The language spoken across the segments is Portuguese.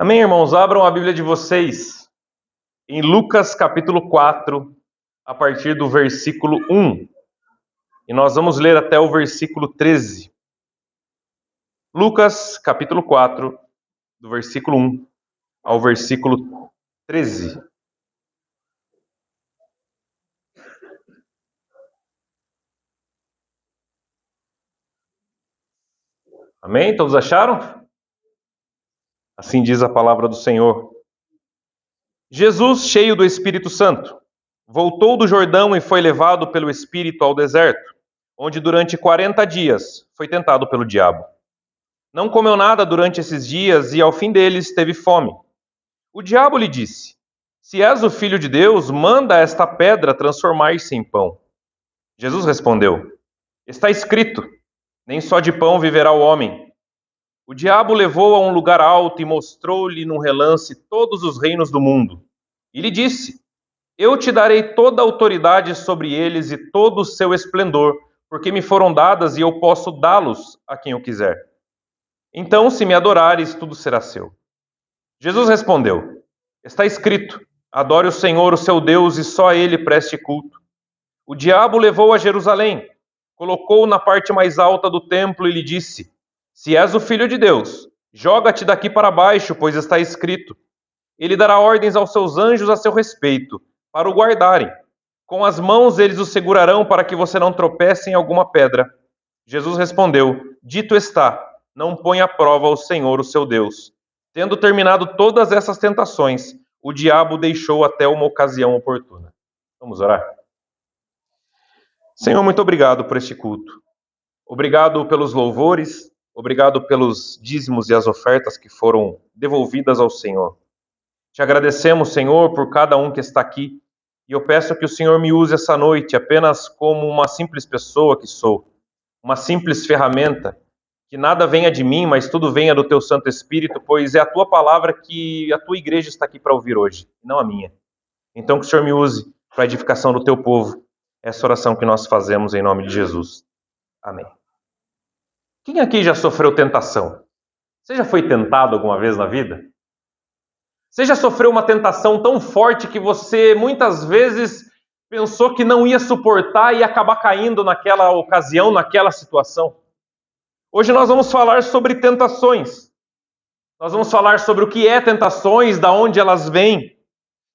Amém, irmãos? Abram a Bíblia de vocês em Lucas capítulo 4, a partir do versículo 1. E nós vamos ler até o versículo 13. Lucas capítulo 4, do versículo 1 ao versículo 13. Amém? Todos acharam? Assim diz a palavra do Senhor. Jesus, cheio do Espírito Santo, voltou do Jordão e foi levado pelo Espírito ao deserto, onde durante 40 dias foi tentado pelo diabo. Não comeu nada durante esses dias e ao fim deles teve fome. O diabo lhe disse: Se és o Filho de Deus, manda esta pedra transformar-se em pão. Jesus respondeu: Está escrito, nem só de pão viverá o homem. O diabo levou-o a um lugar alto e mostrou-lhe num relance todos os reinos do mundo. E lhe disse: Eu te darei toda a autoridade sobre eles e todo o seu esplendor, porque me foram dadas e eu posso dá-los a quem eu quiser. Então, se me adorares, tudo será seu. Jesus respondeu: Está escrito, adore o Senhor, o seu Deus, e só a ele preste culto. O diabo levou-o a Jerusalém, colocou-o na parte mais alta do templo e lhe disse: Se és o Filho de Deus, joga-te daqui para baixo, pois está escrito: Ele dará ordens aos seus anjos a seu respeito, para o guardarem. Com as mãos eles o segurarão para que você não tropece em alguma pedra. Jesus respondeu: Dito está, não ponha à prova o Senhor, o seu Deus. Tendo terminado todas essas tentações, o diabo deixou até uma ocasião oportuna. Vamos orar? Senhor, muito obrigado por este culto. Obrigado pelos louvores, obrigado pelos dízimos e as ofertas que foram devolvidas ao Senhor. Te agradecemos, Senhor, por cada um que está aqui, e eu peço que o Senhor me use essa noite apenas como uma simples pessoa que sou, uma simples ferramenta, que nada venha de mim, mas tudo venha do Teu Santo Espírito, pois é a Tua palavra que a Tua igreja está aqui para ouvir hoje, não a minha. Então que o Senhor me use para a edificação do Teu povo. Essa oração que nós fazemos em nome de Jesus. Amém. Quem aqui já sofreu tentação? Você já foi tentado alguma vez na vida? Você já sofreu uma tentação tão forte que você muitas vezes pensou que não ia suportar e acabar caindo naquela ocasião, naquela situação? Hoje nós vamos falar sobre tentações. Nós vamos falar sobre o que é tentações, da onde elas vêm.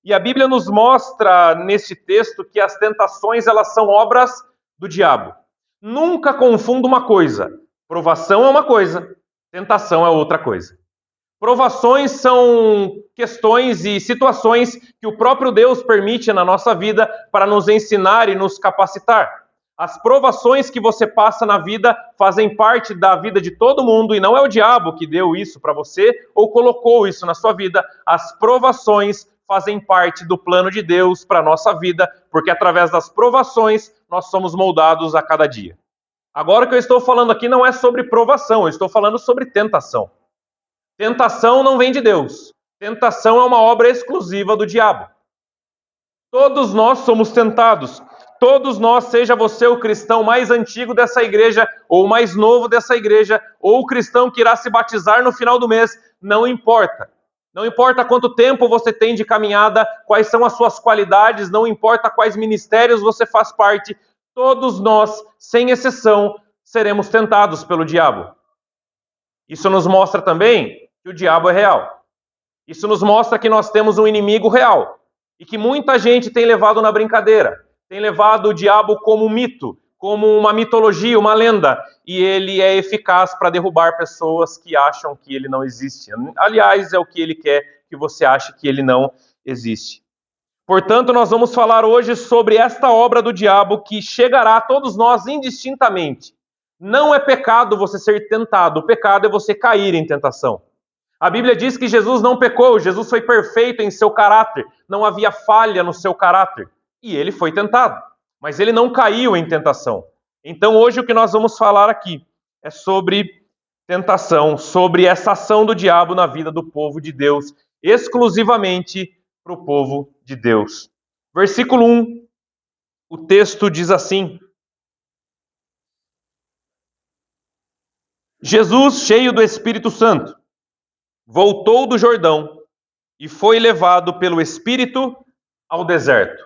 E a Bíblia nos mostra nesse texto que as tentações elas são obras do diabo. Nunca confunda uma coisa. Provação é uma coisa, tentação é outra coisa. Provações são questões e situações que o próprio Deus permite na nossa vida para nos ensinar e nos capacitar. As provações que você passa na vida fazem parte da vida de todo mundo e não é o diabo que deu isso para você ou colocou isso na sua vida. As provações fazem parte do plano de Deus para a nossa vida, porque através das provações nós somos moldados a cada dia. Agora o que eu estou falando aqui não é sobre provação, eu estou falando sobre tentação. Tentação não vem de Deus. Tentação é uma obra exclusiva do diabo. Todos nós somos tentados. Todos nós, seja você o cristão mais antigo dessa igreja, ou o mais novo dessa igreja, ou o cristão que irá se batizar no final do mês, não importa. Não importa quanto tempo você tem de caminhada, quais são as suas qualidades, não importa quais ministérios você faz parte, todos nós, sem exceção, seremos tentados pelo diabo. Isso nos mostra também que o diabo é real. Isso nos mostra que nós temos um inimigo real e que muita gente tem levado na brincadeira, tem levado o diabo como um mito, como uma mitologia, uma lenda, e ele é eficaz para derrubar pessoas que acham que ele não existe. Aliás, é o que ele quer que você ache que ele não existe. Portanto, nós vamos falar hoje sobre esta obra do diabo que chegará a todos nós indistintamente. Não é pecado você ser tentado, o pecado é você cair em tentação. A Bíblia diz que Jesus não pecou, Jesus foi perfeito em seu caráter, não havia falha no seu caráter. E ele foi tentado, mas ele não caiu em tentação. Então hoje o que nós vamos falar aqui é sobre tentação, sobre essa ação do diabo na vida do povo de Deus, exclusivamente para o povo de Deus. Versículo 1, o texto diz assim: Jesus, cheio do Espírito Santo. voltou do Jordão e foi levado pelo Espírito ao deserto.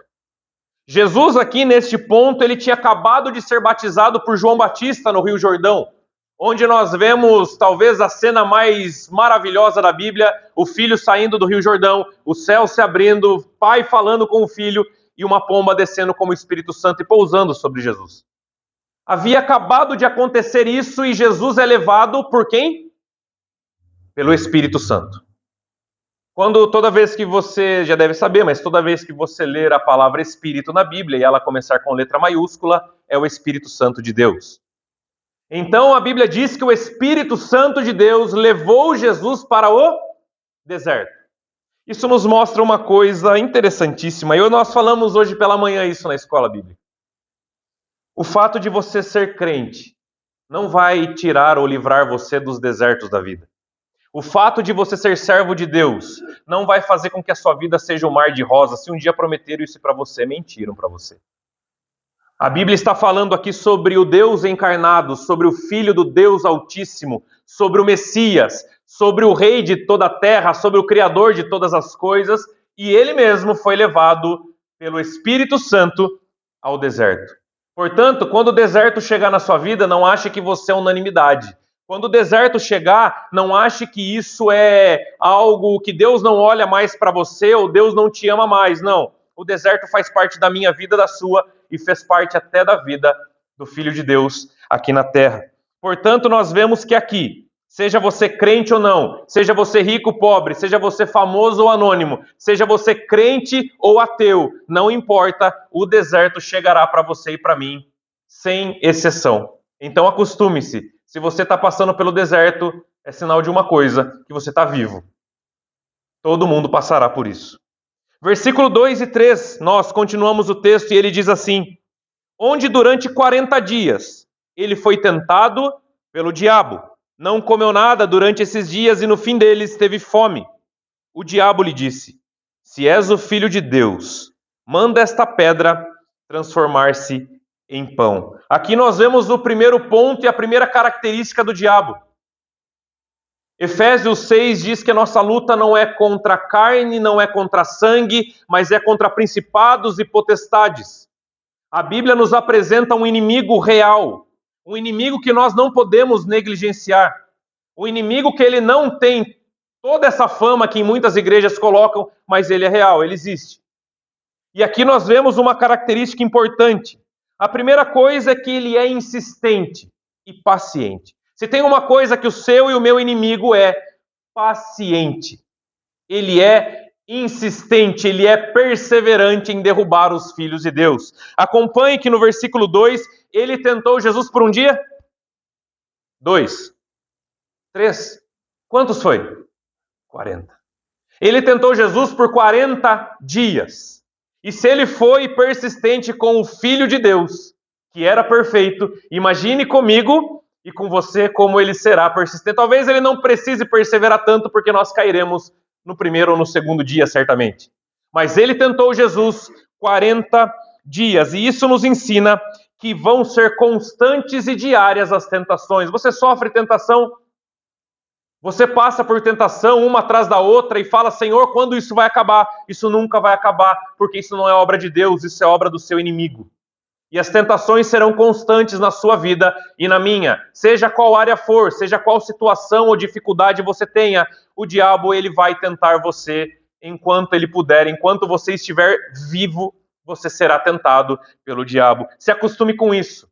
Jesus aqui neste ponto, ele tinha acabado de ser batizado por João Batista no Rio Jordão, onde nós vemos talvez a cena mais maravilhosa da Bíblia, o filho saindo do Rio Jordão, o céu se abrindo, o pai falando com o filho e uma pomba descendo como o Espírito Santo e pousando sobre Jesus. Havia acabado de acontecer isso e Jesus é levado por quem? Pelo Espírito Santo. Toda vez que você, já deve saber, mas toda vez que você ler a palavra Espírito na Bíblia e ela começar com letra maiúscula, é o Espírito Santo de Deus. Então a Bíblia diz que o Espírito Santo de Deus levou Jesus para o deserto. Isso nos mostra uma coisa interessantíssima, e nós falamos hoje pela manhã isso na escola bíblica. O fato de você ser crente não vai tirar ou livrar você dos desertos da vida. O fato de você ser servo de Deus não vai fazer com que a sua vida seja um mar de rosas. Se um dia prometeram isso para você, mentiram para você. A Bíblia está falando aqui sobre o Deus encarnado, sobre o Filho do Deus Altíssimo, sobre o Messias, sobre o Rei de toda a terra, sobre o Criador de todas as coisas, e ele mesmo foi levado pelo Espírito Santo ao deserto. Portanto, quando o deserto chegar na sua vida, não ache que você é unanimidade. Quando o deserto chegar, não ache que isso é algo que Deus não olha mais para você ou Deus não te ama mais. Não. O deserto faz parte da minha vida, da sua, e fez parte até da vida do Filho de Deus aqui na terra. Portanto, nós vemos que aqui, seja você crente ou não, seja você rico ou pobre, seja você famoso ou anônimo, seja você crente ou ateu, não importa, o deserto chegará para você e para mim, sem exceção. Então acostume-se. Se você está passando pelo deserto, é sinal de uma coisa, que você está vivo. Todo mundo passará por isso. Versículo 2 e 3, nós continuamos o texto e ele diz assim: onde durante 40 dias ele foi tentado pelo diabo. Não comeu nada durante esses dias e no fim deles teve fome. O diabo lhe disse: se és o filho de Deus, manda esta pedra transformar-se em pão. Aqui nós vemos o primeiro ponto e a primeira característica do diabo. Efésios 6 diz que a nossa luta não é contra a carne, não é contra sangue, mas é contra principados e potestades. A Bíblia nos apresenta um inimigo real, um inimigo que nós não podemos negligenciar, um inimigo que ele não tem toda essa fama que em muitas igrejas colocam, mas ele é real, ele existe. E aqui nós vemos uma característica importante. A primeira coisa é que ele é insistente e paciente. Se tem uma coisa que o seu e o meu inimigo é paciente. Ele é insistente, ele é perseverante em derrubar os filhos de Deus. Acompanhe que no versículo 2, ele tentou Jesus por um dia? 2. 3. Quantos foi? 40. Ele tentou Jesus por 40 dias. E se ele foi persistente com o Filho de Deus, que era perfeito, imagine comigo e com você como ele será persistente. Talvez ele não precise perseverar tanto, porque nós cairemos no primeiro ou no segundo dia, certamente. Mas ele tentou Jesus 40 dias. E isso nos ensina que vão ser constantes e diárias as tentações. Você sofre tentação? Você passa por tentação uma atrás da outra e fala: Senhor, quando isso vai acabar? Isso nunca vai acabar, porque isso não é obra de Deus, isso é obra do seu inimigo. E as tentações serão constantes na sua vida e na minha. Seja qual área for, seja qual situação ou dificuldade você tenha, o diabo ele vai tentar você enquanto ele puder. Enquanto você estiver vivo, você será tentado pelo diabo. Se acostume com isso.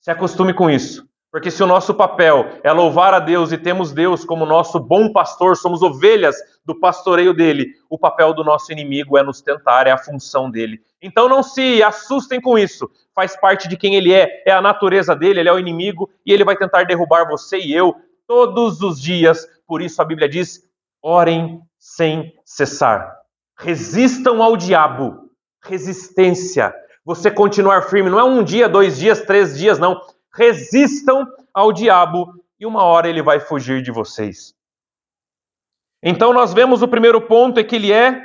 Se acostume com isso. Porque se o nosso papel é louvar a Deus e temos Deus como nosso bom pastor, somos ovelhas do pastoreio dele, o papel do nosso inimigo é nos tentar, é a função dele. Então não se assustem com isso, faz parte de quem ele é a natureza dele, ele é o inimigo e ele vai tentar derrubar você e eu todos os dias. Por isso a Bíblia diz: orem sem cessar. Resistam ao diabo. Resistência. Você continuar firme, não é um dia, 2 dias, 3 dias, não. Resistam ao diabo e uma hora ele vai fugir de vocês. Então nós vemos o primeiro ponto é que ele é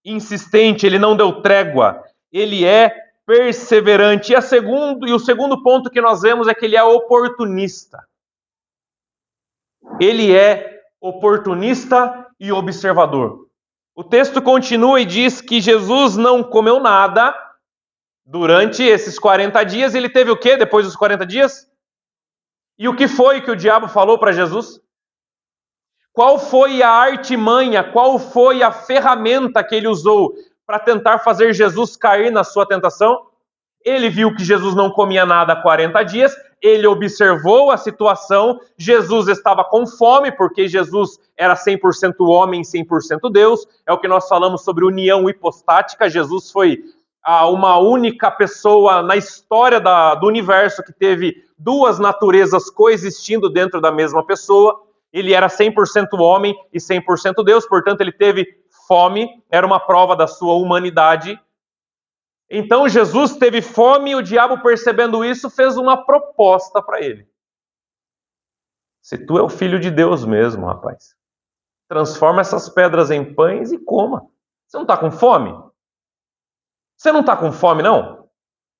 insistente, ele não deu trégua, ele é perseverante. E o segundo ponto que nós vemos é que ele é oportunista. Ele é oportunista e observador. O texto continua e diz que Jesus não comeu nada durante esses 40 dias. Ele teve o quê depois dos 40 dias? E o que foi que o diabo falou para Jesus? Qual foi a artimanha, qual foi a ferramenta que ele usou para tentar fazer Jesus cair na sua tentação? Ele viu que Jesus não comia nada há 40 dias, ele observou a situação, Jesus estava com fome, porque Jesus era 100% homem, 100% Deus, é o que nós falamos sobre união hipostática. Jesus foi uma única pessoa na história do universo que teve duas naturezas coexistindo dentro da mesma pessoa. Ele era 100% homem e 100% Deus, portanto ele teve fome, era uma prova da sua humanidade. Então Jesus teve fome e o diabo, percebendo isso, fez uma proposta para ele. Se tu é o filho de Deus mesmo, rapaz, transforma essas pedras em pães e coma. Você não está com fome? Você não está com fome, não?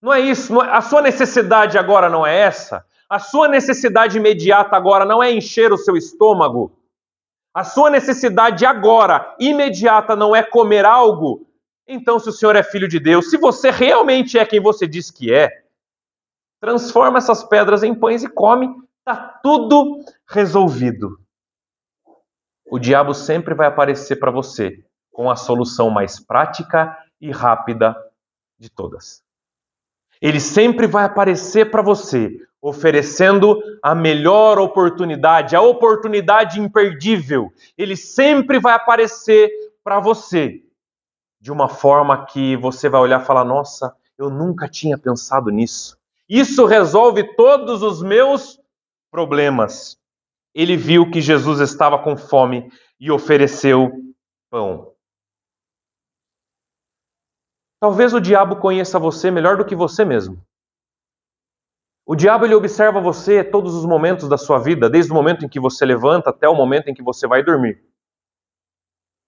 Não é isso. A sua necessidade agora não é essa. A sua necessidade imediata agora não é encher o seu estômago. A sua necessidade agora, imediata, não é comer algo. Então, se o Senhor é filho de Deus, se você realmente é quem você diz que é, transforma essas pedras em pães e come, está tudo resolvido. O diabo sempre vai aparecer para você com a solução mais prática e rápida de todas. Ele sempre vai aparecer para você oferecendo a melhor oportunidade, a oportunidade imperdível. Ele sempre vai aparecer para você de uma forma que você vai olhar e falar: nossa, eu nunca tinha pensado nisso. Isso resolve todos os meus problemas. Ele viu que Jesus estava com fome e ofereceu pão. Talvez o diabo conheça você melhor do que você mesmo. O diabo, ele observa você todos os momentos da sua vida, desde o momento em que você levanta até o momento em que você vai dormir.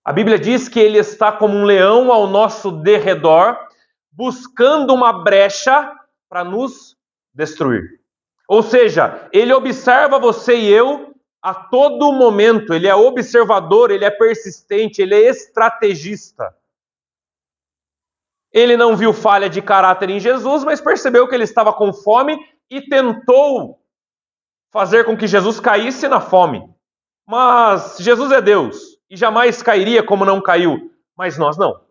A Bíblia diz que ele está como um leão ao nosso derredor, buscando uma brecha para nos destruir. Ou seja, ele observa você e eu a todo momento. Ele é observador, ele é persistente, ele é estrategista. Ele não viu falha de caráter em Jesus, mas percebeu que ele estava com fome e tentou fazer com que Jesus caísse na fome. Mas Jesus é Deus e jamais cairia como não caiu, mas nós não.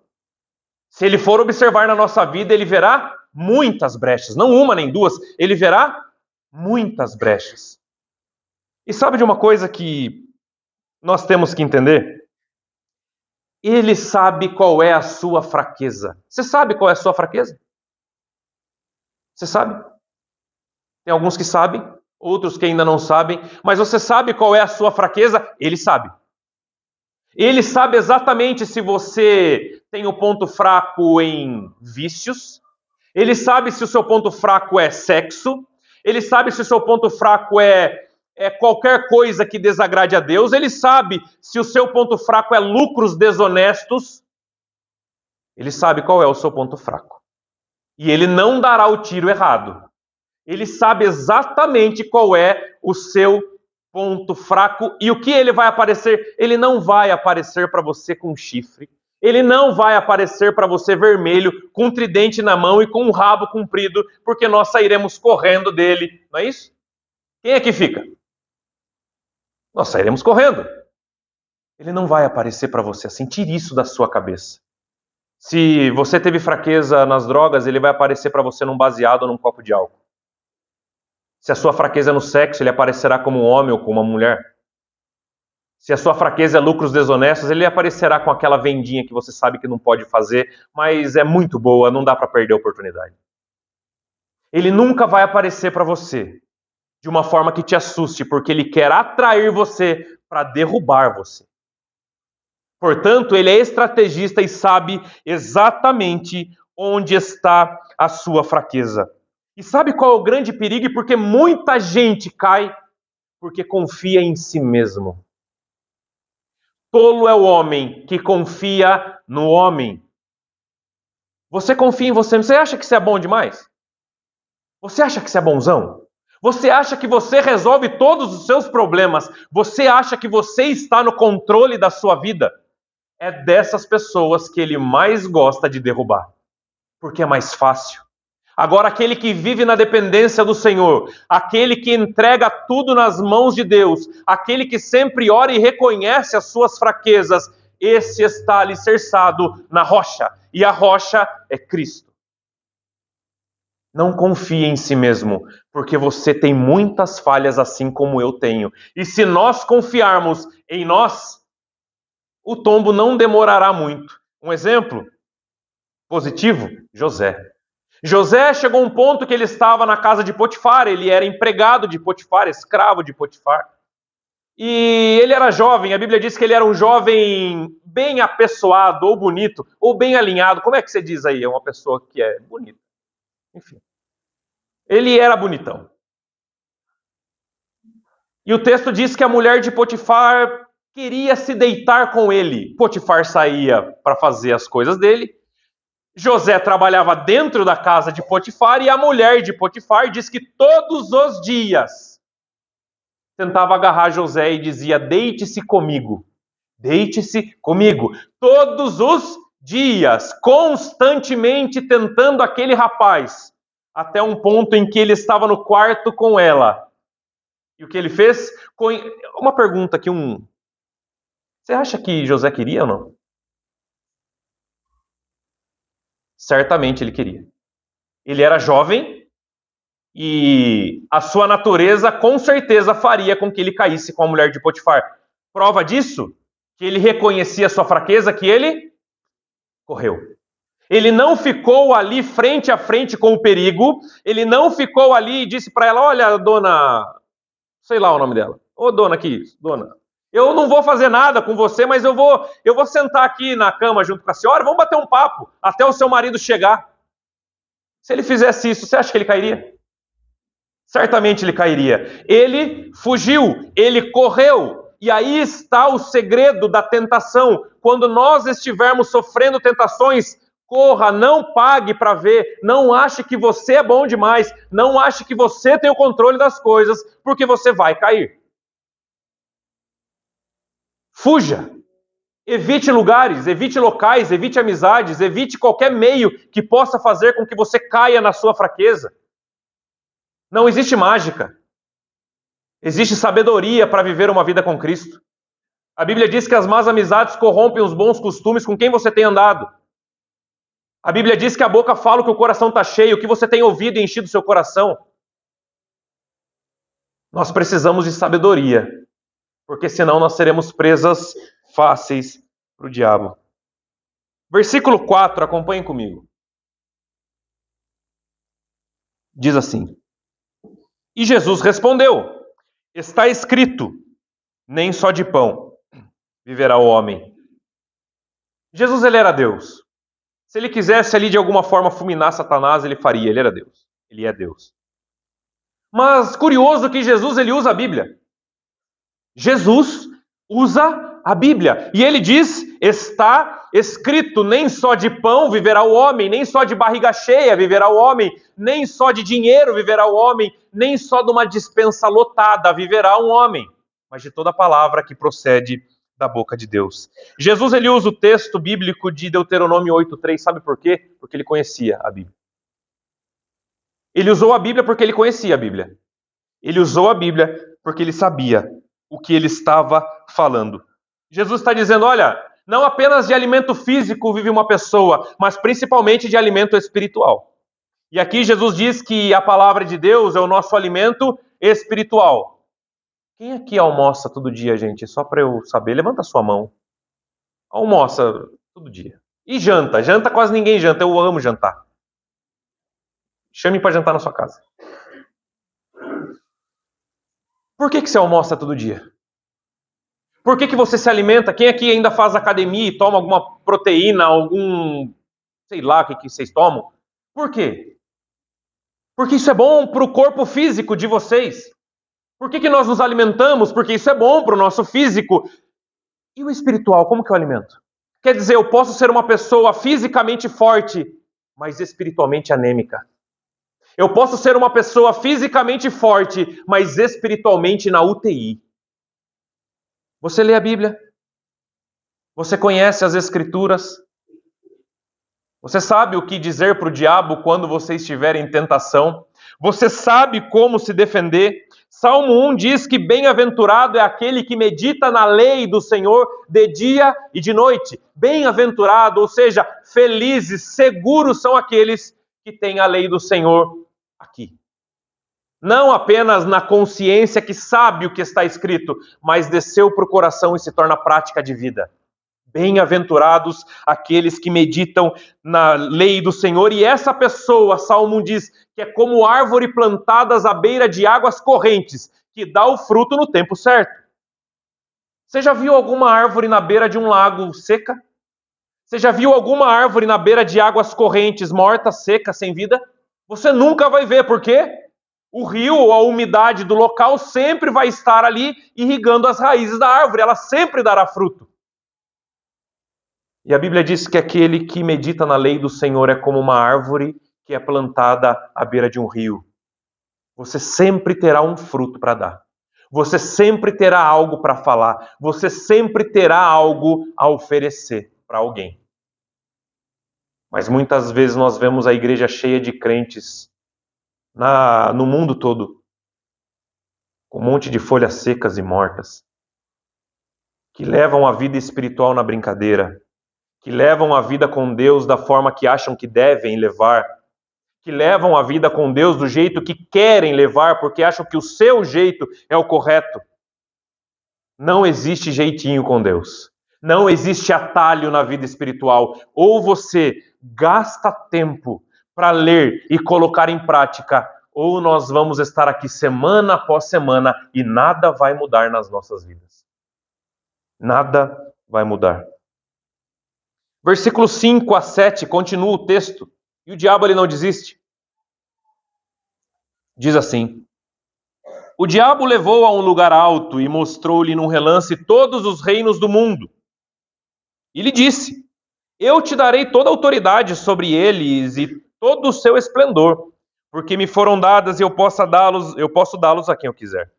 Se ele for observar na nossa vida, ele verá muitas brechas, não uma nem duas, ele verá muitas brechas. E sabe de uma coisa que nós temos que entender? Ele sabe qual é a sua fraqueza. Você sabe qual é a sua fraqueza? Você sabe? Tem alguns que sabem, outros que ainda não sabem, mas você sabe qual é a sua fraqueza? Ele sabe. Ele sabe exatamente se você tem o ponto fraco em vícios, ele sabe se o seu ponto fraco é sexo, ele sabe se o seu ponto fraco é qualquer coisa que desagrade a Deus, ele sabe se o seu ponto fraco é lucros desonestos, ele sabe qual é o seu ponto fraco. E ele não dará o tiro errado. Ele sabe exatamente qual é o seu ponto fraco e o que ele vai aparecer. Ele não vai aparecer para você com chifre. Ele não vai aparecer para você vermelho, com um tridente na mão e com um rabo comprido, porque nós sairemos correndo dele. Não é isso? Quem é que fica? Nós sairemos correndo. Ele não vai aparecer para você assim. Tire isso da sua cabeça. Se você teve fraqueza nas drogas, ele vai aparecer para você num baseado ou num copo de álcool. Se a sua fraqueza é no sexo, ele aparecerá como um homem ou como uma mulher. Se a sua fraqueza é lucros desonestos, ele aparecerá com aquela vendinha que você sabe que não pode fazer, mas é muito boa, não dá para perder a oportunidade. Ele nunca vai aparecer para você de uma forma que te assuste, porque ele quer atrair você para derrubar você. Portanto, ele é estrategista e sabe exatamente onde está a sua fraqueza. E sabe qual é o grande perigo? Porque muita gente cai porque confia em si mesmo. Tolo é o homem que confia no homem. Você confia em você, você acha que você é bom demais? Você acha que você é bonzão? Você acha que você resolve todos os seus problemas? Você acha que você está no controle da sua vida? É dessas pessoas que ele mais gosta de derrubar, porque é mais fácil. Agora, aquele que vive na dependência do Senhor, aquele que entrega tudo nas mãos de Deus, aquele que sempre ora e reconhece as suas fraquezas, esse está alicerçado na rocha, e a rocha é Cristo. Não confie em si mesmo, porque você tem muitas falhas assim como eu tenho. E se nós confiarmos em nós, o tombo não demorará muito. Um exemplo positivo, José. José chegou a um ponto que ele estava na casa de Potifar, ele era empregado de Potifar, escravo de Potifar. E ele era jovem, a Bíblia diz que ele era um jovem bem apessoado, ou bonito, ou bem alinhado. Como é que você diz aí? É uma pessoa que é bonita. Enfim. Ele era bonitão. E o texto diz que a mulher de Potifar queria se deitar com ele. Potifar saía para fazer as coisas dele. José trabalhava dentro da casa de Potifar e a mulher de Potifar diz que todos os dias tentava agarrar José e dizia: deite-se comigo. Deite-se comigo. Todos os dias, constantemente tentando aquele rapaz, até um ponto em que ele estava no quarto com ela. E o que ele fez? Uma pergunta aqui, Você acha que José queria ou não? Certamente ele queria. Ele era jovem e a sua natureza com certeza faria com que ele caísse com a mulher de Potifar. Prova disso, que ele reconhecia a sua fraqueza, que ele correu. Ele não ficou ali frente a frente com o perigo, ele não ficou ali e disse para ela: olha, dona, sei lá o nome dela. Ô, dona aqui, dona, eu não vou fazer nada com você, mas eu vou sentar aqui na cama junto com a senhora, vamos bater um papo até o seu marido chegar. Se ele fizesse isso, você acha que ele cairia? Certamente ele cairia. Ele fugiu, ele correu. E aí está o segredo da tentação. Quando nós estivermos sofrendo tentações, corra, não pague para ver, não ache que você é bom demais, não ache que você tem o controle das coisas, porque você vai cair. Fuja. Evite lugares, evite locais, evite amizades, evite qualquer meio que possa fazer com que você caia na sua fraqueza. Não existe mágica. Existe sabedoria para viver uma vida com Cristo. A Bíblia diz que as más amizades corrompem os bons costumes com quem você tem andado. A Bíblia diz que a boca fala o que o coração está cheio, o que você tem ouvido e enchido o seu coração. Nós precisamos de sabedoria, porque senão nós seremos presas fáceis para o diabo. Versículo 4, acompanhem comigo. Diz assim: E Jesus respondeu: está escrito, nem só de pão viverá o homem. Jesus, ele era Deus. Se ele quisesse ali de alguma forma fulminar Satanás, ele faria, ele era Deus. Ele é Deus. Mas curioso que Jesus, ele usa a Bíblia. Jesus usa a Bíblia. E ele diz, está escrito, nem só de pão viverá o homem, nem só de barriga cheia viverá o homem, nem só de dinheiro viverá o homem, nem só de uma despensa lotada viverá um homem, mas de toda palavra que procede da boca de Deus. Jesus, ele usa o texto bíblico de Deuteronômio 8:3, sabe por quê? Porque ele conhecia a Bíblia. Ele usou a Bíblia porque ele conhecia a Bíblia. Ele usou a Bíblia porque ele sabia o que ele estava falando. Jesus está dizendo, olha, não apenas de alimento físico vive uma pessoa, mas principalmente de alimento espiritual. E aqui Jesus diz que a palavra de Deus é o nosso alimento espiritual. Quem aqui almoça todo dia, gente? Só para eu saber, levanta a sua mão. Almoça todo dia. E janta? Janta quase ninguém janta, eu amo jantar. Chame para jantar na sua casa. Por que você almoça todo dia? Por que você se alimenta? Quem aqui ainda faz academia e toma alguma proteína, sei lá o que vocês tomam? Por quê? Porque isso é bom para o corpo físico de vocês. Por que nós nos alimentamos? Porque isso é bom para o nosso físico. E o espiritual, como que eu alimento? Quer dizer, eu posso ser uma pessoa fisicamente forte, mas espiritualmente anêmica. Eu posso ser uma pessoa fisicamente forte, mas espiritualmente na UTI. Você lê a Bíblia? Você conhece as Escrituras? Você sabe o que dizer para o diabo quando você estiver em tentação? Você sabe como se defender? Salmo 1 diz que bem-aventurado é aquele que medita na lei do Senhor de dia e de noite. Bem-aventurado, ou seja, felizes, seguros são aqueles que têm a lei do Senhor aqui. Não apenas na consciência que sabe o que está escrito, mas desceu para o coração e se torna prática de vida. Bem-aventurados aqueles que meditam na lei do Senhor, e essa pessoa, Salmo diz, que é como árvore plantadas à beira de águas correntes, que dá o fruto no tempo certo. Você já viu alguma árvore na beira de um lago seca? Você já viu alguma árvore na beira de águas correntes, morta, seca, sem vida? Você nunca vai ver, por quê? O rio ou a umidade do local sempre vai estar ali irrigando as raízes da árvore, ela sempre dará fruto. E a Bíblia diz que aquele que medita na lei do Senhor é como uma árvore que é plantada à beira de um rio. Você sempre terá um fruto para dar. Você sempre terá algo para falar. Você sempre terá algo a oferecer para alguém. Mas muitas vezes nós vemos a igreja cheia de crentes no mundo todo, com um monte de folhas secas e mortas, que levam a vida espiritual na brincadeira, que levam a vida com Deus da forma que acham que devem levar, que levam a vida com Deus do jeito que querem levar, porque acham que o seu jeito é o correto. Não existe jeitinho com Deus. Não existe atalho na vida espiritual. Ou você gasta tempo para ler e colocar em prática, ou nós vamos estar aqui semana após semana e nada vai mudar nas nossas vidas. Nada vai mudar. Versículos 5 a 7, continua o texto. E o diabo ele não desiste. Diz assim: o diabo levou a um lugar alto e mostrou-lhe num relance todos os reinos do mundo. E lhe disse: eu te darei toda a autoridade sobre eles e todo o seu esplendor, porque me foram dadas e eu posso dá-los a quem eu quiser.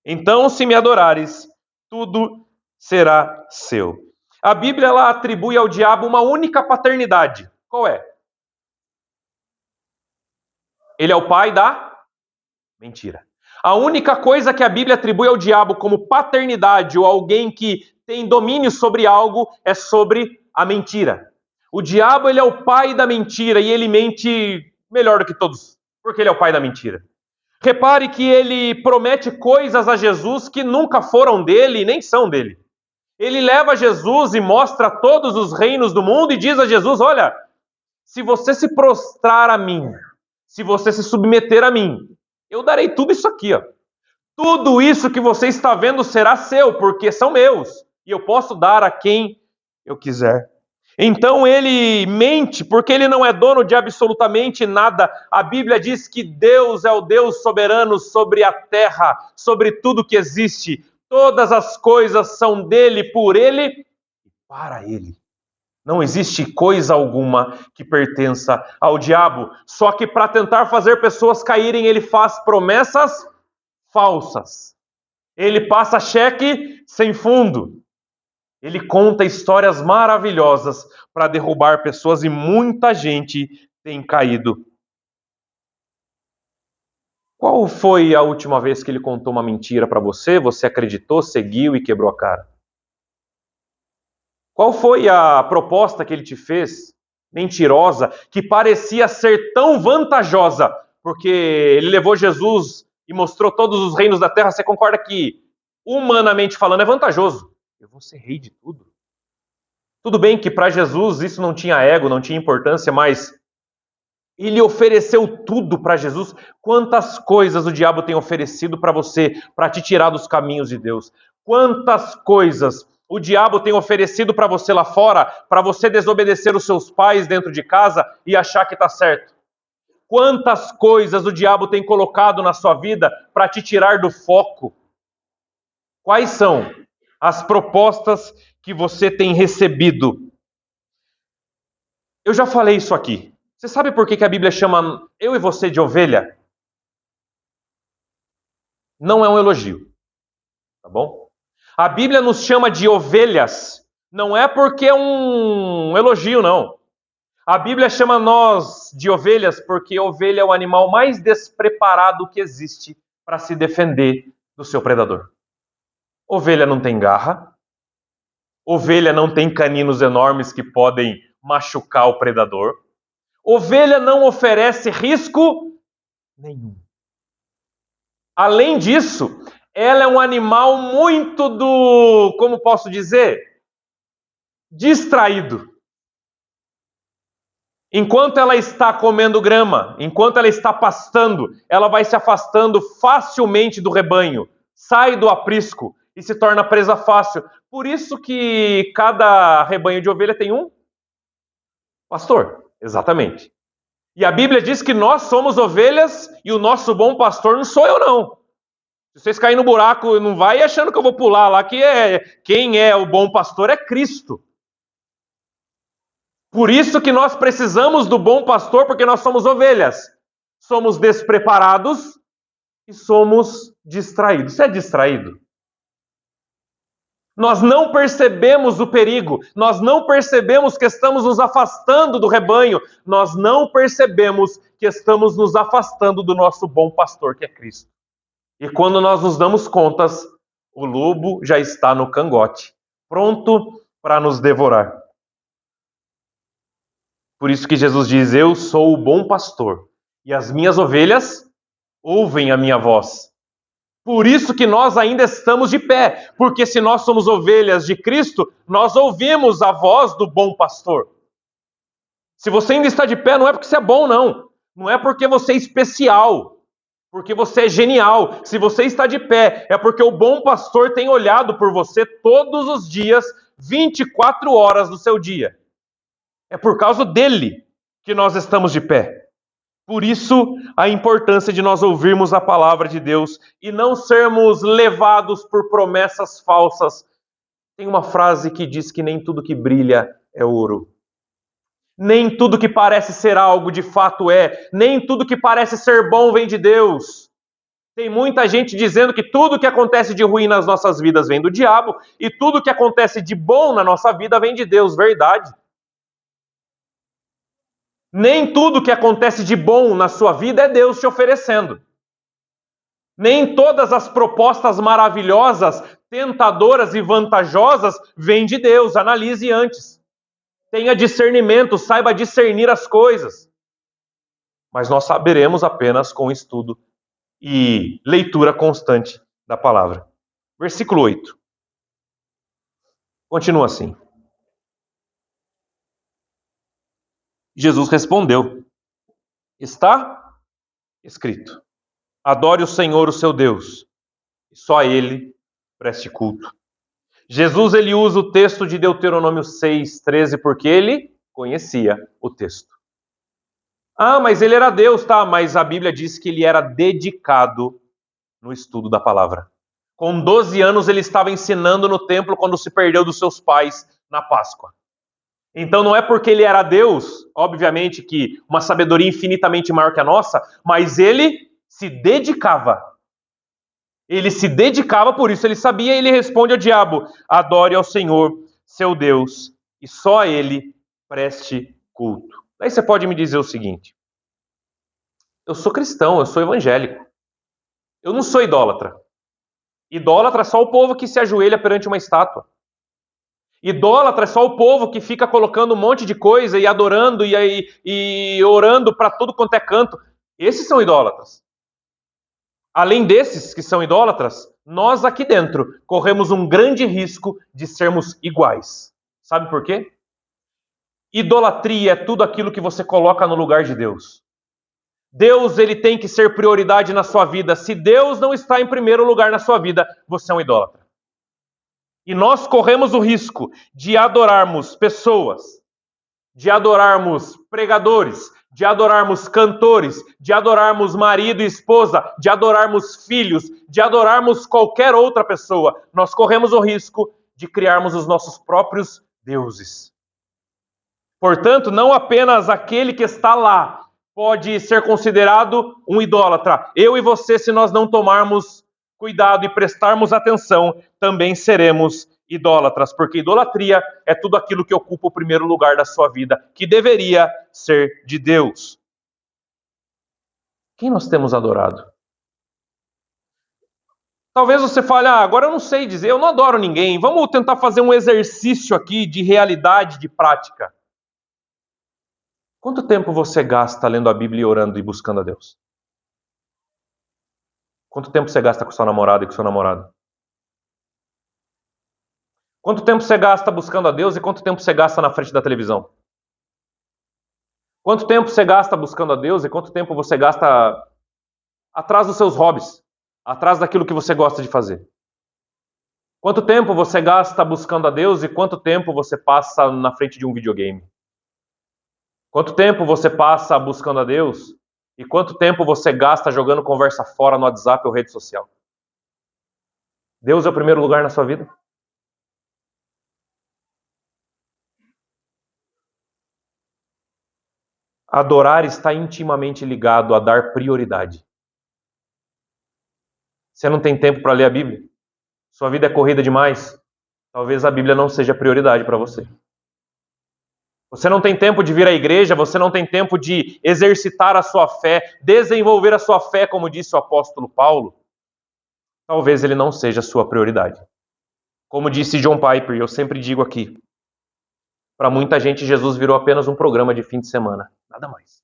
Então, se me adorares, tudo será seu. A Bíblia ela atribui ao diabo uma única paternidade. Qual é? Ele é o pai da mentira. A única coisa que a Bíblia atribui ao diabo como paternidade ou alguém que tem domínio sobre algo é sobre a mentira. O diabo ele é o pai da mentira e ele mente melhor do que todos, porque ele é o pai da mentira. Repare que ele promete coisas a Jesus que nunca foram dele e nem são dele. Ele leva Jesus e mostra todos os reinos do mundo e diz a Jesus: olha, se você se prostrar a mim, se você se submeter a mim, eu darei tudo isso aqui, ó. Tudo isso que você está vendo será seu, porque são meus, e eu posso dar a quem eu quiser. Então ele mente, porque ele não é dono de absolutamente nada. A Bíblia diz que Deus é o Deus soberano sobre a terra, sobre tudo que existe. Todas as coisas são dele, por ele e para ele. Não existe coisa alguma que pertença ao diabo. Só que para tentar fazer pessoas caírem, ele faz promessas falsas. Ele passa cheque sem fundo. Ele conta histórias maravilhosas para derrubar pessoas e muita gente tem caído. Qual foi a última vez que ele contou uma mentira para você? Você acreditou, seguiu e quebrou a cara? Qual foi a proposta que ele te fez, mentirosa, que parecia ser tão vantajosa? Porque ele levou Jesus e mostrou todos os reinos da terra. Você concorda que, humanamente falando, é vantajoso? Eu vou ser rei de tudo. Tudo bem que para Jesus isso não tinha ego, não tinha importância, mas ele ofereceu tudo para Jesus. Quantas coisas o diabo tem oferecido para você, para te tirar dos caminhos de Deus? Quantas coisas o diabo tem oferecido para você lá fora, para você desobedecer os seus pais dentro de casa e achar que está certo? Quantas coisas o diabo tem colocado na sua vida para te tirar do foco? Quais são as propostas que você tem recebido? Eu já falei isso aqui. Você sabe por que a Bíblia chama eu e você de ovelha? Não é um elogio, tá bom? A Bíblia nos chama de ovelhas, não é porque é um elogio, não. A Bíblia chama nós de ovelhas porque a ovelha é o animal mais despreparado que existe para se defender do seu predador. Ovelha não tem garra, ovelha não tem caninos enormes que podem machucar o predador. Ovelha não oferece risco nenhum. Além disso, ela é um animal muito como posso dizer, distraído. Enquanto ela está comendo grama, enquanto ela está pastando, ela vai se afastando facilmente do rebanho, sai do aprisco e se torna presa fácil. Por isso que cada rebanho de ovelha tem um pastor, exatamente. E a Bíblia diz que nós somos ovelhas e o nosso bom pastor não sou eu não. Se vocês caírem no buraco, não vai achando que eu vou pular lá, quem é o bom pastor é Cristo. Por isso que nós precisamos do bom pastor, porque nós somos ovelhas. Somos despreparados e somos distraídos. Você é distraído? Nós não percebemos o perigo, nós não percebemos que estamos nos afastando do rebanho, nós não percebemos que estamos nos afastando do nosso bom pastor, que é Cristo. E quando nós nos damos contas, o lobo já está no cangote, pronto para nos devorar. Por isso que Jesus diz: eu sou o bom pastor, e as minhas ovelhas ouvem a minha voz. Por isso que nós ainda estamos de pé, porque se nós somos ovelhas de Cristo, nós ouvimos a voz do bom pastor. Se você ainda está de pé, não é porque você é bom, não. Não é porque você é especial, porque você é genial. Se você está de pé, é porque o bom pastor tem olhado por você todos os dias, 24 horas do seu dia. É por causa dele que nós estamos de pé. Por isso, a importância de nós ouvirmos a palavra de Deus e não sermos levados por promessas falsas. Tem uma frase que diz que nem tudo que brilha é ouro. Nem tudo que parece ser algo de fato é. Nem tudo que parece ser bom vem de Deus. Tem muita gente dizendo que tudo que acontece de ruim nas nossas vidas vem do diabo e tudo que acontece de bom na nossa vida vem de Deus. Verdade. Nem tudo que acontece de bom na sua vida é Deus te oferecendo. Nem todas as propostas maravilhosas, tentadoras e vantajosas vêm de Deus. Analise antes. Tenha discernimento, saiba discernir as coisas. Mas nós saberemos apenas com estudo e leitura constante da palavra. Versículo 8. Continua assim. Jesus respondeu: está escrito: adore o Senhor, o seu Deus, e só a Ele preste culto. Jesus ele usa o texto de Deuteronômio 6:13 porque ele conhecia o texto. Ah, mas ele era Deus, tá? Mas a Bíblia diz que ele era dedicado no estudo da palavra. Com 12 anos ele estava ensinando no templo quando se perdeu dos seus pais na Páscoa. Então não é porque ele era Deus, obviamente que uma sabedoria infinitamente maior que a nossa, mas ele se dedicava. Ele se dedicava, por isso ele sabia, e ele responde ao diabo: adore ao Senhor, seu Deus, e só a Ele preste culto. Daí você pode me dizer o seguinte: eu sou cristão, eu sou evangélico. Eu não sou idólatra. Idólatra é só o povo que se ajoelha perante uma estátua. Idólatra é só o povo que fica colocando um monte de coisa e adorando e orando para tudo quanto é canto. Esses são idólatras. Além desses que são idólatras, nós aqui dentro corremos um grande risco de sermos iguais. Sabe por quê? Idolatria é tudo aquilo que você coloca no lugar de Deus. Deus ele tem que ser prioridade na sua vida. Se Deus não está em primeiro lugar na sua vida, você é um idólatra. E nós corremos o risco de adorarmos pessoas, de adorarmos pregadores, de adorarmos cantores, de adorarmos marido e esposa, de adorarmos filhos, de adorarmos qualquer outra pessoa. Nós corremos o risco de criarmos os nossos próprios deuses. Portanto, não apenas aquele que está lá pode ser considerado um idólatra. Eu e você, se nós não tomarmos cuidado e prestarmos atenção, também seremos idólatras, porque idolatria é tudo aquilo que ocupa o primeiro lugar da sua vida, que deveria ser de Deus. Quem nós temos adorado? Talvez você fale, agora eu não sei dizer, eu não adoro ninguém. Vamos tentar fazer um exercício aqui de realidade, de prática. Quanto tempo você gasta lendo a Bíblia e orando e buscando a Deus? Quanto tempo você gasta com sua namorada e com seu namorado? Quanto tempo você gasta buscando a Deus e quanto tempo você gasta na frente da televisão? Quanto tempo você gasta buscando a Deus e quanto tempo você gasta atrás dos seus hobbies? Atrás daquilo que você gosta de fazer? Quanto tempo você gasta buscando a Deus e quanto tempo você passa na frente de um videogame? Quanto tempo você passa buscando a Deus e quanto tempo você gasta jogando conversa fora no WhatsApp ou rede social? Deus é o primeiro lugar na sua vida? Adorar está intimamente ligado a dar prioridade. Você não tem tempo para ler a Bíblia? Sua vida é corrida demais? Talvez a Bíblia não seja prioridade para você. Você não tem tempo de vir à igreja, você não tem tempo de exercitar a sua fé, desenvolver a sua fé, como disse o apóstolo Paulo. Talvez ele não seja a sua prioridade. Como disse John Piper, eu sempre digo aqui, para muita gente Jesus virou apenas um programa de fim de semana, nada mais.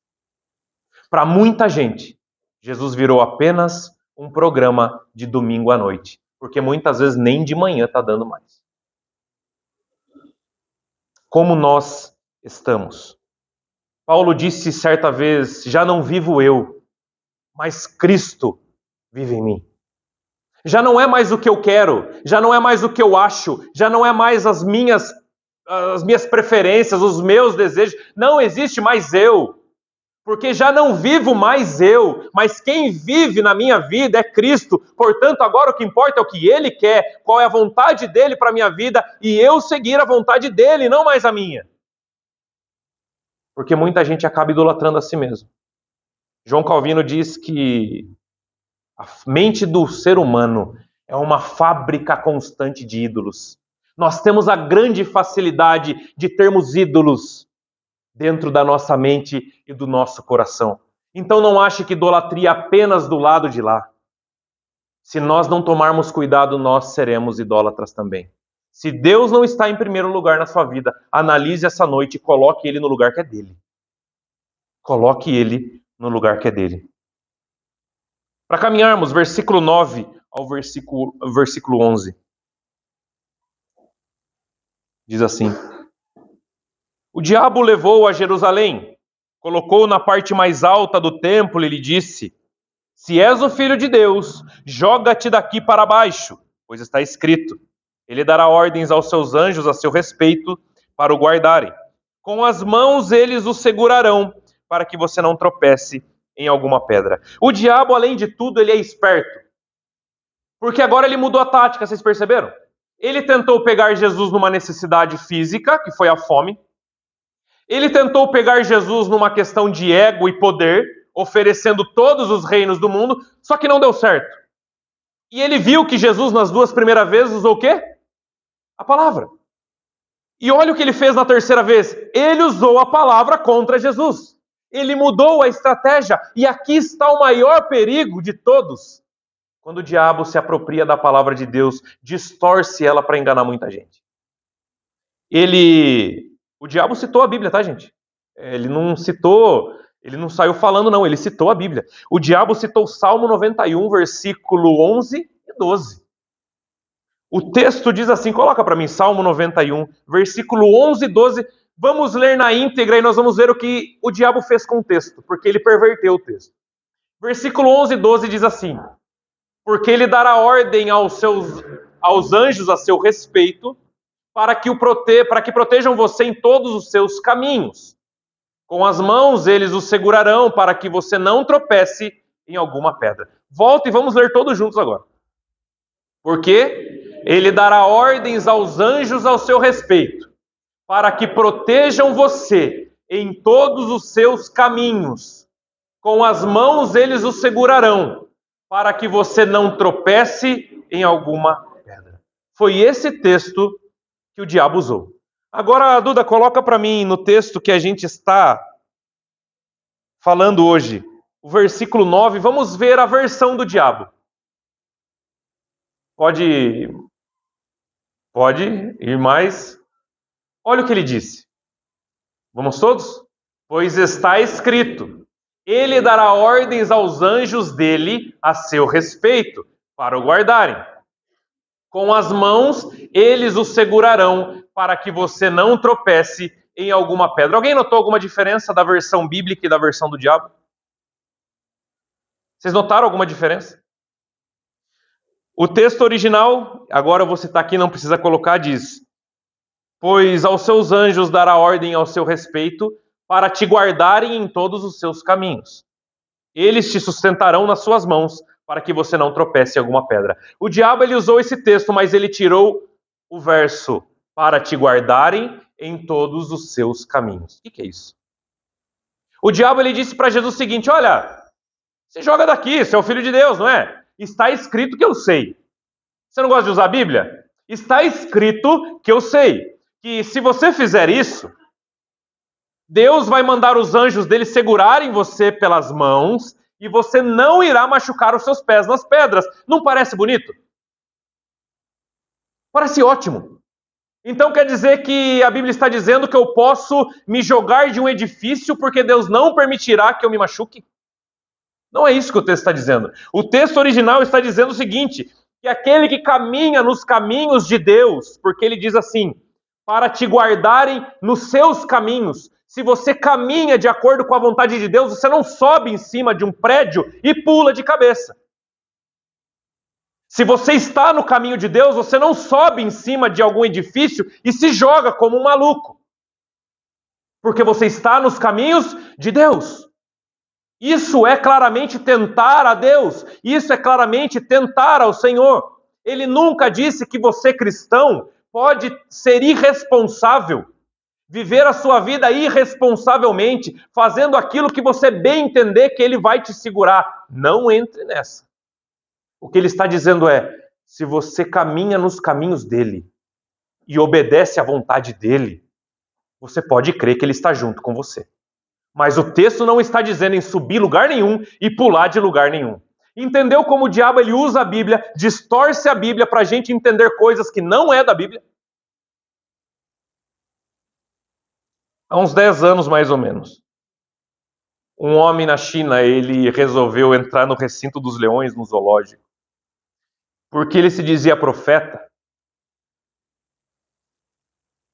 Para muita gente, Jesus virou apenas um programa de domingo à noite, porque muitas vezes nem de manhã está dando mais. Como nós estamos? Paulo disse certa vez, já não vivo eu, mas Cristo vive em mim. Já não é mais o que eu quero, já não é mais o que eu acho, já não é mais as minhas preferências, os meus desejos. Não existe mais eu, porque já não vivo mais eu, mas quem vive na minha vida é Cristo. Portanto, agora o que importa é o que Ele quer, qual é a vontade dEle para a minha vida, e eu seguir a vontade dEle, não mais a minha. Porque muita gente acaba idolatrando a si mesmo. João Calvino diz que a mente do ser humano é uma fábrica constante de ídolos. Nós temos a grande facilidade de termos ídolos dentro da nossa mente e do nosso coração. Então não ache que idolatria é apenas do lado de lá. Se nós não tomarmos cuidado, nós seremos idólatras também. Se Deus não está em primeiro lugar na sua vida, analise essa noite e coloque Ele no lugar que é dele. Coloque Ele no lugar que é dele. Para caminharmos, versículo 9 ao versículo 11. Diz assim: O diabo levou a Jerusalém, colocou-o na parte mais alta do templo e lhe disse: Se és o filho de Deus, joga-te daqui para baixo, pois está escrito: Ele dará ordens aos seus anjos a seu respeito para o guardarem. Com as mãos eles o segurarão, para que você não tropece em alguma pedra. O diabo, além de tudo, ele é esperto. Porque agora ele mudou a tática, vocês perceberam? Ele tentou pegar Jesus numa necessidade física, que foi a fome. Ele tentou pegar Jesus numa questão de ego e poder, oferecendo todos os reinos do mundo, só que não deu certo. E ele viu que Jesus, nas duas primeiras vezes, usou o quê? A palavra. E olha o que ele fez na terceira vez. Ele usou a palavra contra Jesus. Ele mudou a estratégia. E aqui está o maior perigo de todos. Quando o diabo se apropria da palavra de Deus, distorce ela para enganar muita gente. O diabo citou a Bíblia, tá, gente? Ele não saiu falando, não, ele citou a Bíblia. O diabo citou Salmo 91, versículo 11 e 12. O texto diz assim, coloca para mim, Salmo 91, versículo 11 e 12. Vamos ler na íntegra e nós vamos ver o que o diabo fez com o texto, porque ele perverteu o texto. Versículo 11 e 12 diz assim: Porque ele dará ordem aos anjos a seu respeito, para que protejam você em todos os seus caminhos. Com as mãos eles o segurarão, para que você não tropece em alguma pedra. Volta e vamos ler todos juntos agora. Porque ele dará ordens aos anjos ao seu respeito, para que protejam você em todos os seus caminhos. Com as mãos eles o segurarão, para que você não tropece em alguma pedra. Foi esse texto que o diabo usou. Agora, Duda, coloca para mim no texto que a gente está falando hoje, o versículo 9, vamos ver a versão do diabo. Pode ir mais. Olha o que ele disse. Vamos todos? Pois está escrito: ele dará ordens aos anjos dele a seu respeito, para o guardarem. Com as mãos eles o segurarão, para que você não tropece em alguma pedra. Alguém notou alguma diferença da versão bíblica e da versão do diabo? Vocês notaram alguma diferença? O texto original, agora eu vou citar aqui, não precisa colocar, diz: pois aos seus anjos dará ordem ao seu respeito, para te guardarem em todos os seus caminhos. Eles te sustentarão nas suas mãos, para que você não tropece em alguma pedra. O diabo, ele usou esse texto, mas ele tirou o verso: para te guardarem em todos os seus caminhos. O que é isso? O diabo, ele disse para Jesus o seguinte: olha, se joga daqui, você é o filho de Deus, não é? Está escrito que eu sei. Você não gosta de usar a Bíblia? Está escrito que eu sei que se você fizer isso, Deus vai mandar os anjos dele segurarem você pelas mãos e você não irá machucar os seus pés nas pedras. Não parece bonito? Parece ótimo. Então quer dizer que a Bíblia está dizendo que eu posso me jogar de um edifício porque Deus não permitirá que eu me machuque? Não é isso que o texto está dizendo. O texto original está dizendo o seguinte: que aquele que caminha nos caminhos de Deus, porque ele diz assim: para te guardarem nos seus caminhos. Se você caminha de acordo com a vontade de Deus, você não sobe em cima de um prédio e pula de cabeça. Se você está no caminho de Deus, você não sobe em cima de algum edifício e se joga como um maluco. Porque você está nos caminhos de Deus. Isso é claramente tentar a Deus. Isso é claramente tentar ao Senhor. Ele nunca disse que você, cristão, pode ser irresponsável, viver a sua vida irresponsavelmente, fazendo aquilo que você bem entender que Ele vai te segurar. Não entre nessa. O que Ele está dizendo é: se você caminha nos caminhos dEle e obedece à vontade dEle, você pode crer que Ele está junto com você. Mas o texto não está dizendo em subir lugar nenhum e pular de lugar nenhum. Entendeu como o diabo ele usa a Bíblia, distorce a Bíblia para a gente entender coisas que não é da Bíblia? Há uns 10 anos, mais ou menos, um homem na China, ele resolveu entrar no recinto dos leões, no zoológico, porque ele se dizia profeta.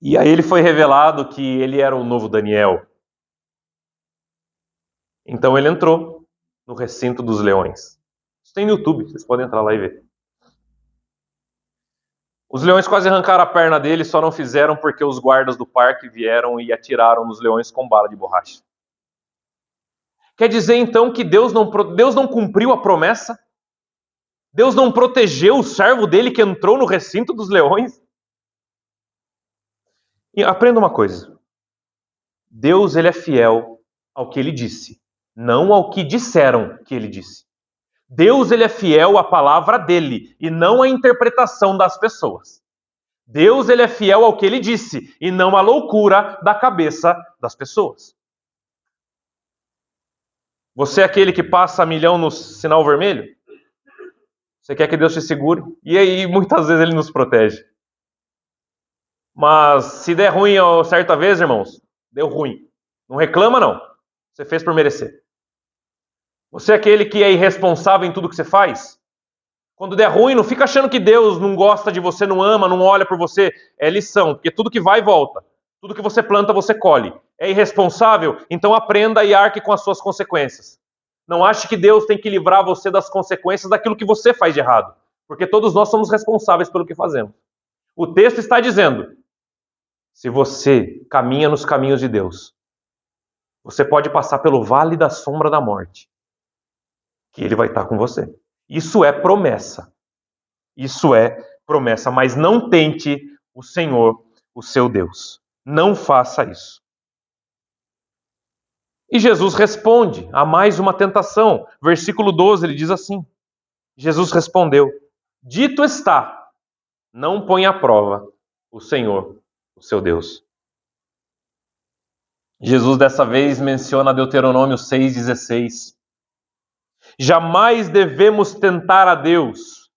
E aí ele foi revelado que ele era o novo Daniel. Então ele entrou no recinto dos leões. Isso tem no YouTube, vocês podem entrar lá e ver. Os leões quase arrancaram a perna dele, só não fizeram porque os guardas do parque vieram e atiraram nos leões com bala de borracha. Quer dizer então que Deus não cumpriu a promessa? Deus não protegeu o servo dele que entrou no recinto dos leões? E aprenda uma coisa. Deus, ele é fiel ao que ele disse, não ao que disseram que ele disse. Deus, ele é fiel à palavra dele e não à interpretação das pessoas. Deus, ele é fiel ao que ele disse e não à loucura da cabeça das pessoas. Você é aquele que passa milhão no sinal vermelho? Você quer que Deus te segure? E aí, muitas vezes, ele nos protege. Mas se der ruim certa vez, irmãos, deu ruim. Não reclama, não. Você fez por merecer. Você é aquele que é irresponsável em tudo que você faz? Quando der ruim, não fica achando que Deus não gosta de você, não ama, não olha por você. É lição, porque tudo que vai, volta. Tudo que você planta, você colhe. É irresponsável? Então aprenda e arque com as suas consequências. Não ache que Deus tem que livrar você das consequências daquilo que você faz de errado. Porque todos nós somos responsáveis pelo que fazemos. O texto está dizendo: se você caminha nos caminhos de Deus, você pode passar pelo vale da sombra da morte, que Ele vai estar com você. Isso é promessa. Isso é promessa. Mas não tente o Senhor, o seu Deus. Não faça isso. E Jesus responde a mais uma tentação. Versículo 12, ele diz assim: Jesus respondeu: dito está, não ponha à prova o Senhor, o seu Deus. Jesus dessa vez menciona Deuteronômio 6,16. Jamais devemos tentar a Deus.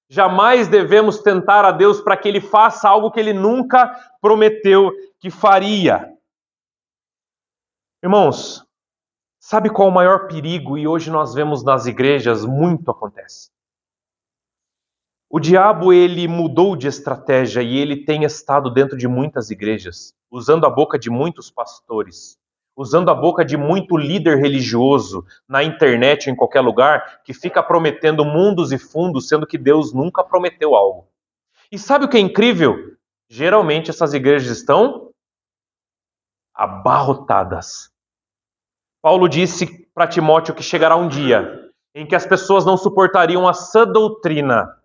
Jamais devemos tentar a Deus para que Ele faça algo que Ele nunca prometeu que faria. Irmãos, sabe qual é o maior perigo? E hoje nós vemos nas igrejas muito acontece. O diabo, ele mudou de estratégia e ele tem estado dentro de muitas igrejas, usando a boca de muitos pastores, usando a boca de muito líder religioso na internet, em qualquer lugar, que fica prometendo mundos e fundos, sendo que Deus nunca prometeu algo. E sabe o que é incrível? Geralmente essas igrejas estão abarrotadas. Paulo disse para Timóteo que chegará um dia em que as pessoas não suportariam a sã doutrina,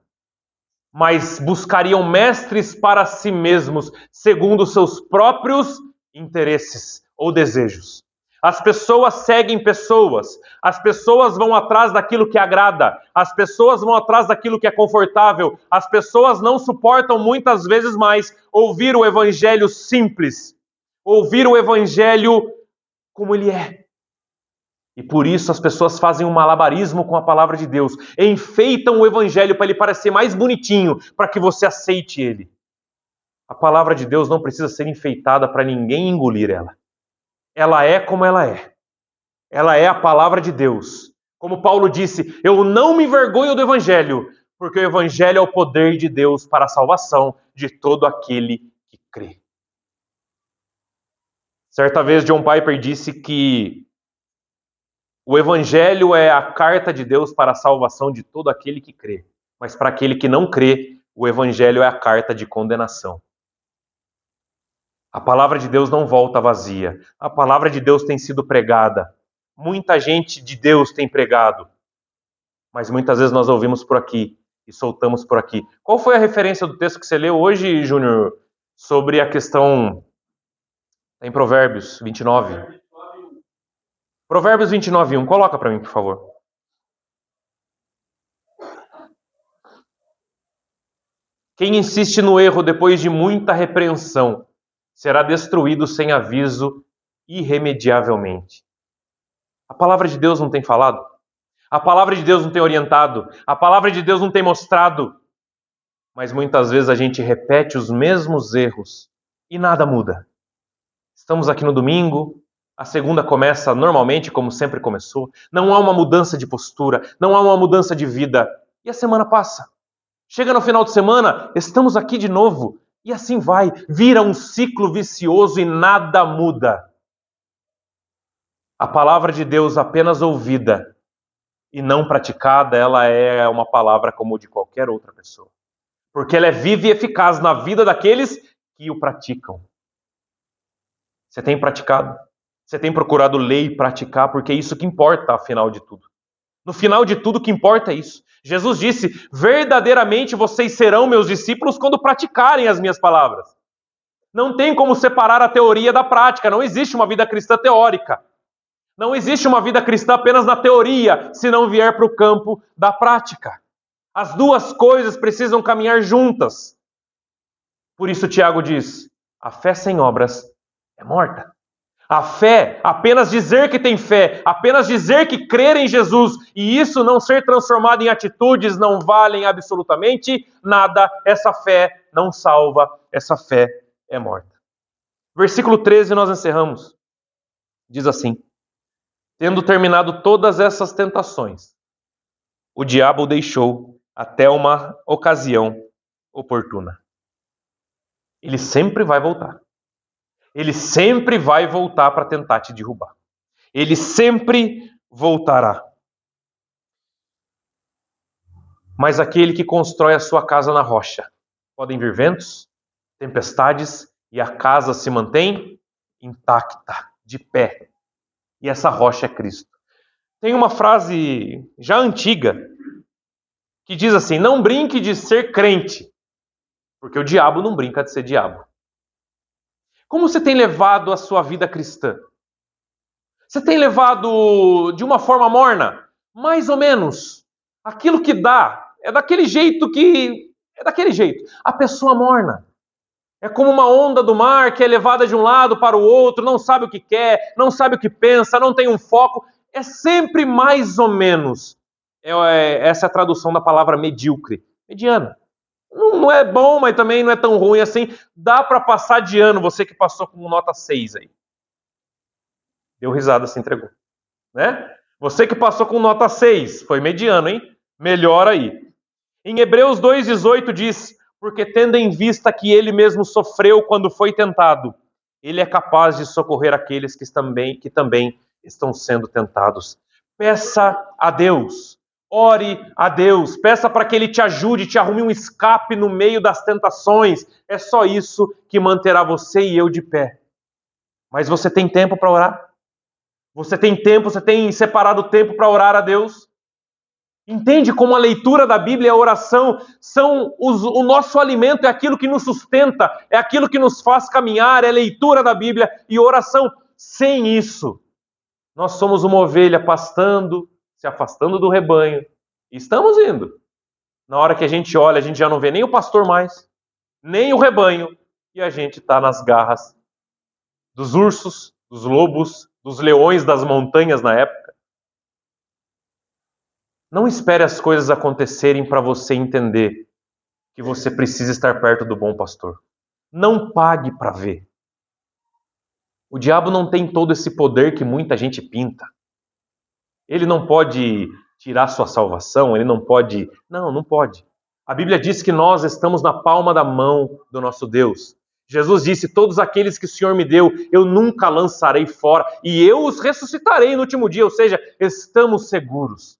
mas buscariam mestres para si mesmos, segundo seus próprios interesses ou desejos. As pessoas seguem pessoas, as pessoas vão atrás daquilo que agrada, as pessoas vão atrás daquilo que é confortável, as pessoas não suportam muitas vezes mais ouvir o evangelho simples, ouvir o evangelho como ele é. E por isso as pessoas fazem um malabarismo com a palavra de Deus, enfeitam o evangelho para ele parecer mais bonitinho, para que você aceite ele. A palavra de Deus não precisa ser enfeitada para ninguém engolir ela. Ela é como ela é. Ela é a palavra de Deus. Como Paulo disse, eu não me envergonho do evangelho, porque o evangelho é o poder de Deus para a salvação de todo aquele que crê. Certa vez John Piper disse que o evangelho é a carta de Deus para a salvação de todo aquele que crê. Mas para aquele que não crê, o evangelho é a carta de condenação. A palavra de Deus não volta vazia. A palavra de Deus tem sido pregada. Muita gente de Deus tem pregado. Mas muitas vezes nós ouvimos por aqui e soltamos por aqui. Qual foi a referência do texto que você leu hoje, Júnior, sobre a questão em Provérbios 29? Provérbios 29:1. Coloca para mim, por favor. Quem insiste no erro depois de muita repreensão será destruído sem aviso irremediavelmente. A palavra de Deus não tem falado? A palavra de Deus não tem orientado? A palavra de Deus não tem mostrado? Mas muitas vezes a gente repete os mesmos erros e nada muda. Estamos aqui no domingo, a segunda começa normalmente como sempre começou, não há uma mudança de postura, não há uma mudança de vida, e a semana passa. Chega no final de semana, estamos aqui de novo, e assim vai, vira um ciclo vicioso e nada muda. A palavra de Deus apenas ouvida e não praticada, ela é uma palavra como de qualquer outra pessoa. Porque ela é viva e eficaz na vida daqueles que o praticam. Você tem praticado? Você tem procurado ler e praticar, porque é isso que importa, afinal de tudo. No final de tudo, o que importa é isso. Jesus disse, verdadeiramente vocês serão meus discípulos quando praticarem as minhas palavras. Não tem como separar a teoria da prática, não existe uma vida cristã teórica. Não existe uma vida cristã apenas na teoria, se não vier para o campo da prática. As duas coisas precisam caminhar juntas. Por isso Tiago diz, a fé sem obras é morta. A fé, apenas dizer que tem fé, apenas dizer que crer em Jesus e isso não ser transformado em atitudes não valem absolutamente nada. Essa fé não salva, essa fé é morta. Versículo 13 nós encerramos. Diz assim, tendo terminado todas essas tentações, o diabo o deixou até uma ocasião oportuna. Ele sempre vai voltar. Ele sempre vai voltar para tentar te derrubar. Ele sempre voltará. Mas aquele que constrói a sua casa na rocha, podem vir ventos, tempestades, e a casa se mantém intacta, de pé. E essa rocha é Cristo. Tem uma frase já antiga que diz assim, não brinque de ser crente, porque o diabo não brinca de ser diabo. Como você tem levado a sua vida cristã? Você tem levado de uma forma morna? Mais ou menos. Aquilo que dá é daquele jeito que... É daquele jeito. A pessoa morna. É como uma onda do mar que é levada de um lado para o outro, não sabe o que quer, não sabe o que pensa, não tem um foco. É sempre mais ou menos. Essa é a tradução da palavra medíocre. Mediano. Não é bom, mas também não é tão ruim assim. Dá para passar de ano, você que passou com nota 6 aí. Deu risada, se entregou. Né? Você que passou com nota 6, foi mediano, hein? Melhor aí. Em Hebreus 2,18 diz: porque tendo em vista que ele mesmo sofreu quando foi tentado, ele é capaz de socorrer aqueles que também estão sendo tentados. Peça a Deus, ore a Deus, peça para que Ele te ajude, te arrume um escape no meio das tentações. É só isso que manterá você e eu de pé. Mas você tem tempo para orar? Você tem tempo, você tem separado tempo para orar a Deus? Entende como a leitura da Bíblia e a oração são o nosso alimento, é aquilo que nos sustenta, é aquilo que nos faz caminhar, é leitura da Bíblia e oração. Sem isso, nós somos uma ovelha pastando, se afastando do rebanho. E estamos indo. Na hora que a gente olha, a gente já não vê nem o pastor mais, nem o rebanho, e a gente está nas garras dos ursos, dos lobos, dos leões das montanhas na época. Não espere as coisas acontecerem para você entender que você precisa estar perto do bom pastor. Não pague para ver. O diabo não tem todo esse poder que muita gente pinta. Ele não pode tirar sua salvação, ele não pode... Não pode. A Bíblia diz que nós estamos na palma da mão do nosso Deus. Jesus disse: todos aqueles que o Senhor me deu, eu nunca lançarei fora, e eu os ressuscitarei no último dia. Ou seja, estamos seguros.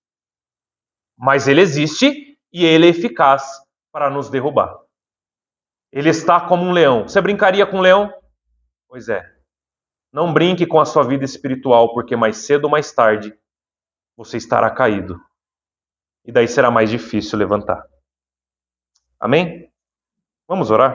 Mas ele existe e ele é eficaz para nos derrubar. Ele está como um leão. Você brincaria com um leão? Pois é. Não brinque com a sua vida espiritual, porque mais cedo ou mais tarde você estará caído. E daí será mais difícil levantar. Amém? Vamos orar?